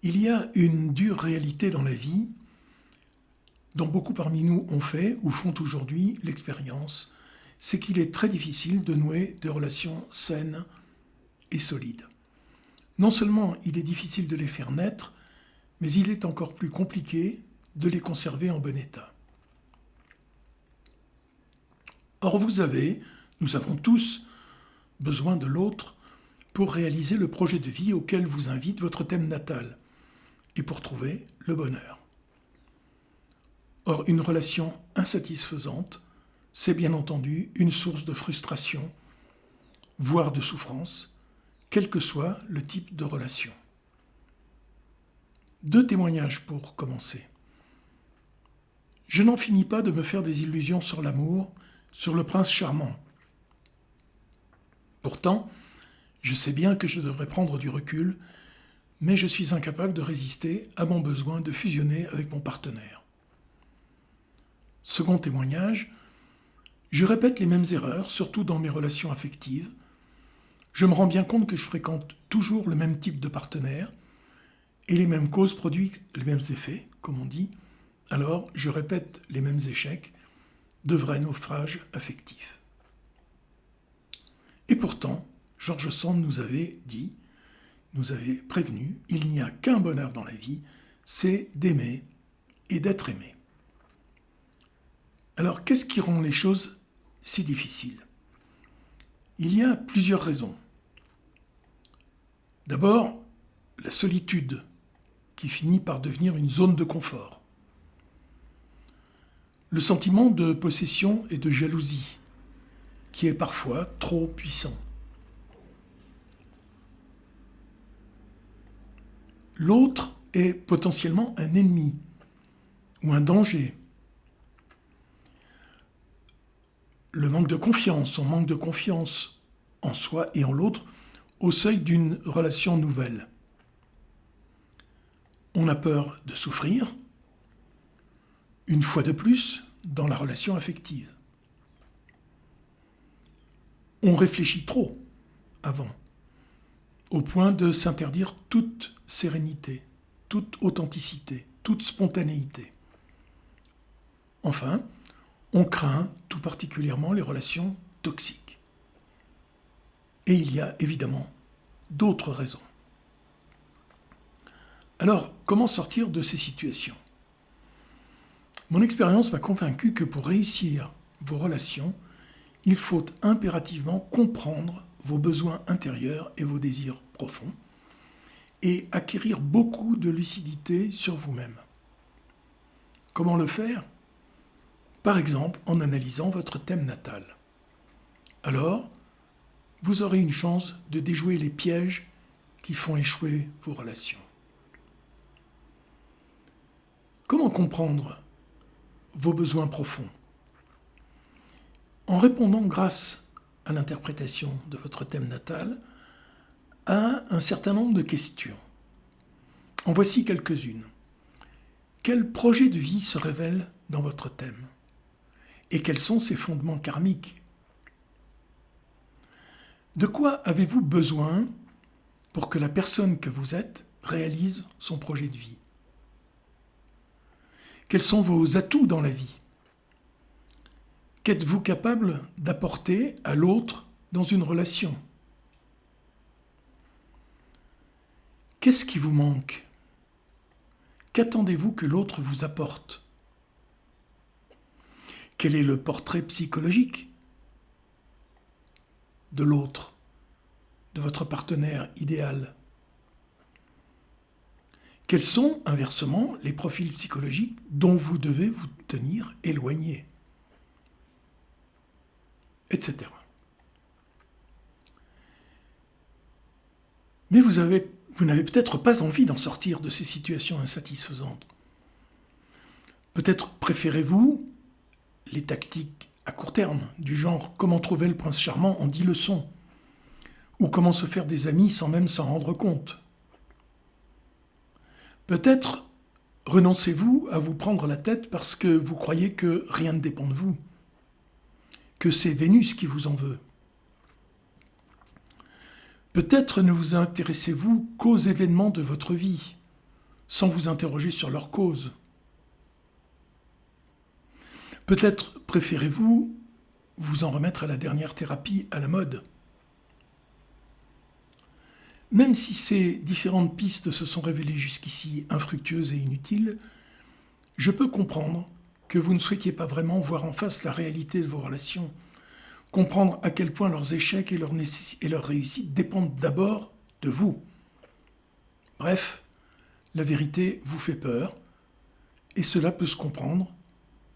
Il y a une dure réalité dans la vie dont beaucoup parmi nous ont fait ou font aujourd'hui l'expérience, c'est qu'il est très difficile de nouer des relations saines et solides. Non seulement il est difficile de les faire naître, mais il est encore plus compliqué de les conserver en bon état. Or nous avons tous besoin de l'autre pour réaliser le projet de vie auquel vous invite votre thème natal et pour trouver le bonheur. Or, une relation insatisfaisante, c'est bien entendu une source de frustration, voire de souffrance, quel que soit le type de relation. 2 témoignages pour commencer. Je n'en finis pas de me faire des illusions sur l'amour, sur le prince charmant. Pourtant, je sais bien que je devrais prendre du recul, mais je suis incapable de résister à mon besoin de fusionner avec mon partenaire. Second témoignage, je répète les mêmes erreurs, surtout dans mes relations affectives. Je me rends bien compte que je fréquente toujours le même type de partenaire et les mêmes causes produisent les mêmes effets, comme on dit. Alors, je répète les mêmes échecs, de vrais naufrages affectifs. Et pourtant, George Sand nous avait prévenu, il n'y a qu'un bonheur dans la vie, c'est d'aimer et d'être aimé. Alors, qu'est-ce qui rend les choses si difficiles ? Il y a plusieurs raisons. D'abord, la solitude, qui finit par devenir une zone de confort. Le sentiment de possession et de jalousie, qui est parfois trop puissant. L'autre est potentiellement un ennemi ou un danger. Le manque de confiance, on manque de confiance en soi et en l'autre au seuil d'une relation nouvelle. On a peur de souffrir, une fois de plus, dans la relation affective. On réfléchit trop avant, au point de s'interdire toute sérénité, toute authenticité, toute spontanéité. Enfin, on craint tout particulièrement les relations toxiques. Et il y a évidemment d'autres raisons. Alors, comment sortir de ces situations ? Mon expérience m'a convaincu que pour réussir vos relations, il faut impérativement comprendre vos besoins intérieurs et vos désirs profonds et acquérir beaucoup de lucidité sur vous-même. Comment le faire ? Par exemple, en analysant votre thème natal. Alors, vous aurez une chance de déjouer les pièges qui font échouer vos relations. Comment comprendre vos besoins profonds ? En répondant grâce à l'interprétation de votre thème natal à un certain nombre de questions. En voici quelques-unes. Quel projet de vie se révèle dans votre thème ? Et quels sont ses fondements karmiques ? De quoi avez-vous besoin pour que la personne que vous êtes réalise son projet de vie ? Quels sont vos atouts dans la vie ? Qu'êtes-vous capable d'apporter à l'autre dans une relation ? Qu'est-ce qui vous manque ? Qu'attendez-vous que l'autre vous apporte ? Quel est le portrait psychologique de l'autre, de votre partenaire idéal ? Quels sont, inversement, les profils psychologiques dont vous devez vous tenir éloigné ? Etc. Mais vous n'avez peut-être pas envie d'en sortir de ces situations insatisfaisantes. Peut-être préférez-vous les tactiques à court terme, du genre « comment trouver le prince charmant en 10 leçons » ou « comment se faire des amis sans même s'en rendre compte ». Peut-être renoncez-vous à vous prendre la tête parce que vous croyez que rien ne dépend de vous, que c'est Vénus qui vous en veut. Peut-être ne vous intéressez-vous qu'aux événements de votre vie, sans vous interroger sur leur cause. Peut-être préférez-vous vous en remettre à la dernière thérapie à la mode. Même si ces différentes pistes se sont révélées jusqu'ici infructueuses et inutiles, je peux comprendre que vous ne souhaitiez pas vraiment voir en face la réalité de vos relations, comprendre à quel point leurs échecs et leurs réussites dépendent d'abord de vous. Bref, la vérité vous fait peur, et cela peut se comprendre,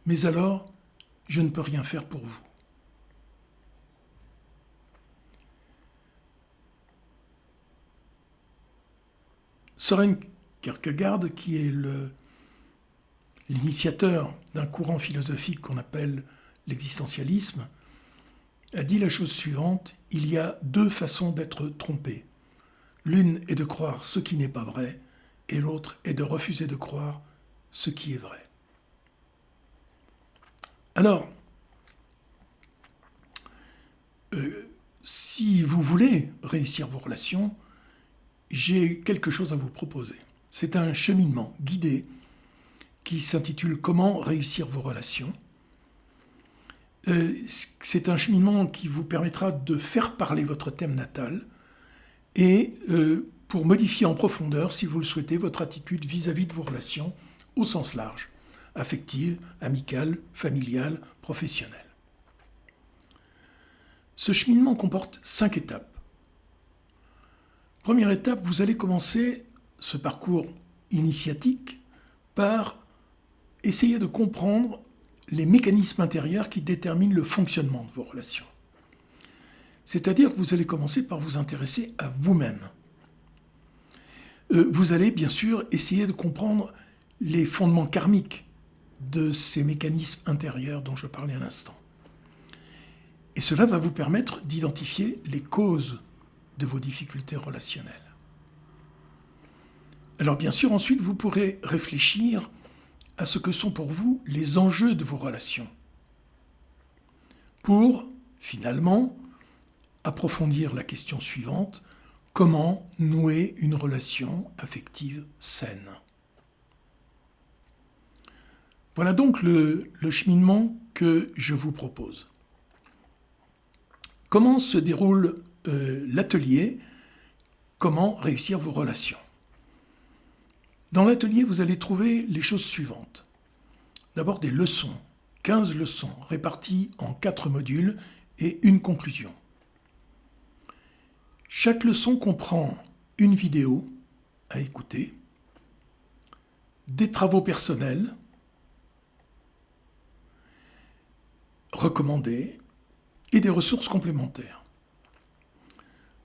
mais alors, je ne peux rien faire pour vous. Søren Kierkegaard, qui est l'initiateur d'un courant philosophique qu'on appelle l'existentialisme, a dit la chose suivante: il y a deux façons d'être trompé. L'une est de croire ce qui n'est pas vrai, et l'autre est de refuser de croire ce qui est vrai. Alors, si vous voulez réussir vos relations, j'ai quelque chose à vous proposer. C'est un cheminement guidé qui s'intitule « Comment réussir vos relations ». C'est un cheminement qui vous permettra de faire parler votre thème natal et pour modifier en profondeur, si vous le souhaitez, votre attitude vis-à-vis de vos relations au sens large, affectives, amicales, familiales, professionnelles. Ce cheminement comporte 5 étapes. Première étape, vous allez commencer ce parcours initiatique par essayer de comprendre les mécanismes intérieurs qui déterminent le fonctionnement de vos relations. C'est-à-dire que vous allez commencer par vous intéresser à vous-même. Vous allez bien sûr essayer de comprendre les fondements karmiques de ces mécanismes intérieurs dont je parlais à l'instant. Et cela va vous permettre d'identifier les causes de vos difficultés relationnelles. Alors bien sûr, ensuite, vous pourrez réfléchir à ce que sont pour vous les enjeux de vos relations, pour, finalement, approfondir la question suivante: comment nouer une relation affective saine? Voilà donc le cheminement que je vous propose. Comment se déroule l'atelier? Comment réussir vos relations? Dans l'atelier, vous allez trouver les choses suivantes. D'abord des leçons, 15 leçons réparties en 4 modules et une conclusion. Chaque leçon comprend une vidéo à écouter, des travaux personnels recommandés et des ressources complémentaires.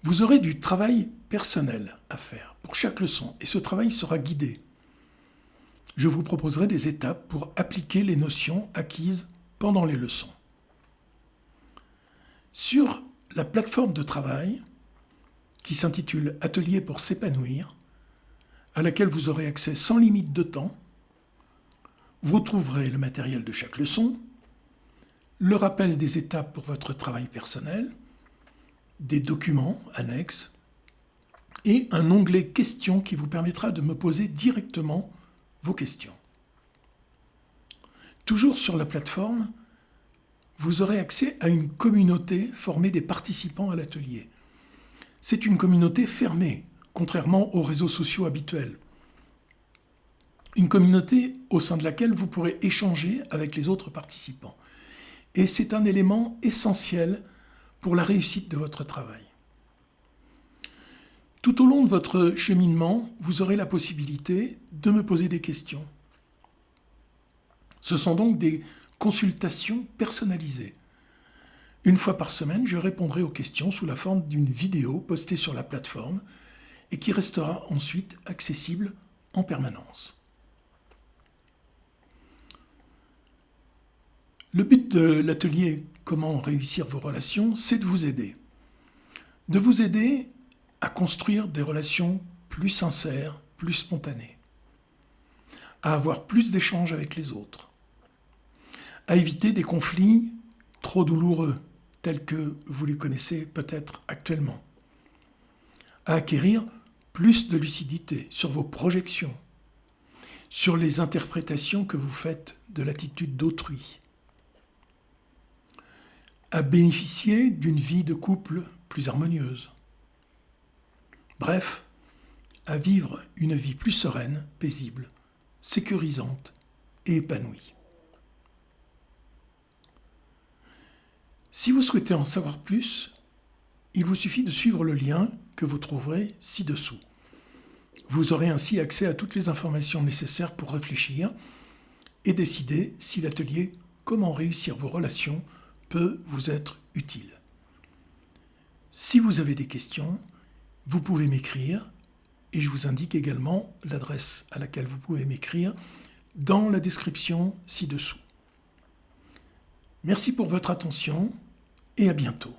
Vous aurez du travail personnel à faire pour chaque leçon et ce travail sera guidé. Je vous proposerai des étapes pour appliquer les notions acquises pendant les leçons. Sur la plateforme de travail qui s'intitule Atelier pour s'épanouir, à laquelle vous aurez accès sans limite de temps, vous trouverez le matériel de chaque leçon, le rappel des étapes pour votre travail personnel, des documents annexes et un onglet questions qui vous permettra de me poser directement vos questions. Toujours sur la plateforme, vous aurez accès à une communauté formée des participants à l'atelier. C'est une communauté fermée, contrairement aux réseaux sociaux habituels. Une communauté au sein de laquelle vous pourrez échanger avec les autres participants. Et c'est un élément essentiel pour la réussite de votre travail. Tout au long de votre cheminement, vous aurez la possibilité de me poser des questions. Ce sont donc des consultations personnalisées. Une fois par semaine, je répondrai aux questions sous la forme d'une vidéo postée sur la plateforme et qui restera ensuite accessible en permanence. Le but de l'atelier « Comment réussir vos relations », c'est de vous aider. De vous aider à construire des relations plus sincères, plus spontanées, à avoir plus d'échanges avec les autres, à éviter des conflits trop douloureux, tels que vous les connaissez peut-être actuellement, à acquérir plus de lucidité sur vos projections sur les interprétations que vous faites de l'attitude d'autrui, à bénéficier d'une vie de couple plus harmonieuse. Bref, à vivre une vie plus sereine, paisible, sécurisante et épanouie. Si vous souhaitez en savoir plus, il vous suffit de suivre le lien que vous trouverez ci-dessous. Vous aurez ainsi accès à toutes les informations nécessaires pour réfléchir et décider si l'atelier Comment réussir vos relations peut vous être utile. Si vous avez des questions, vous pouvez m'écrire et je vous indique également l'adresse à laquelle vous pouvez m'écrire dans la description ci-dessous. Merci pour votre attention et à bientôt.